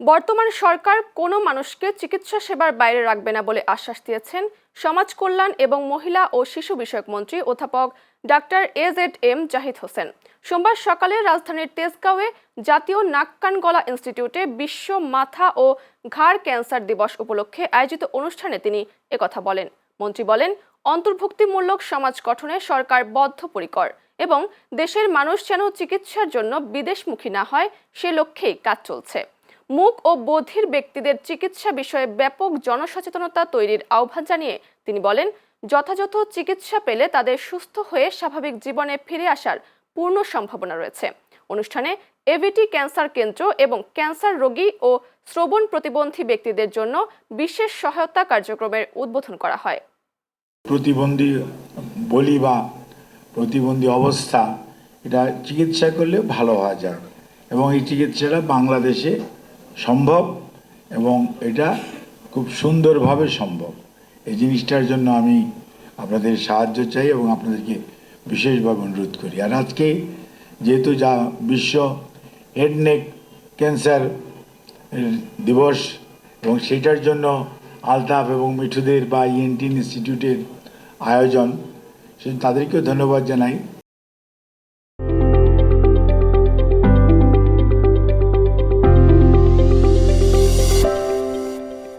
বর্তমান সরকার কোনো মানুষকে চিকিৎসা সেবার বাইরে রাখবে না বলে আশ্বাস দিয়েছেন সমাজ কল্যাণ এবং মহিলা ও শিশু বিষয়ক মন্ত্রী অধ্যাপক ডাক্তার এজেড জাহিদ হোসেন। সোমবার সকালে রাজধানীর তেজগাঁওয়ে জাতীয় নাক কান গলা ইনস্টিটিউটে বিশ্ব মাথা ও ঘাড় ক্যান্সার দিবস উপলক্ষে আয়োজিত অনুষ্ঠানে তিনি একথা বলেন। মন্ত্রী বলেন, অন্তর্ভুক্তিমূলক সমাজ গঠনে সরকার বদ্ধপরিকর এবং দেশের মানুষ যেন চিকিৎসার জন্য বিদেশমুখী না হয় সে লক্ষ্যেই কাজ চলছে। মুখ ও বধির ব্যক্তিদের চিকিৎসা বিষয়ে ব্যাপক জনসচেতনতা তৈরির আহ্বান জানিয়ে তিনি বলেন, যথাযথ চিকিৎসা পেলে তাদের সুস্থ হয়ে স্বাভাবিক জীবনে ফিরে আসার পূর্ণ সম্ভাবনা রয়েছে। অনুষ্ঠানে এভিটি ক্যান্সার কেন্দ্র এবং ক্যান্সার রোগী ও শ্রবণ প্রতিবন্ধী ব্যক্তিদের জন্য বিশেষ সহায়তা কার্যক্রমের উদ্বোধন করা হয়। প্রতিবন্ধী বলি বা প্রতিবন্ধী অবস্থা, এটা চিকিৎসা করলে ভালো হওয়া যায় এবং এই চিকিৎসাটা বাংলাদেশে সম্ভব এবং এটা খুব সুন্দরভাবে সম্ভব। এই জিনিসটার জন্য আমি আপনাদের সাহায্য চাই এবং আপনাদেরকে বিশেষভাবে অনুরোধ করি। আর আজকে যেহেতু যা বিশ্ব হেড নেক ক্যান্সার দিবস এবং সেটার জন্য আলতাফ এবং মিঠুদের বা ইএনটি ইনস্টিটিউটের আয়োজন, তাদেরকেও ধন্যবাদ জানাই।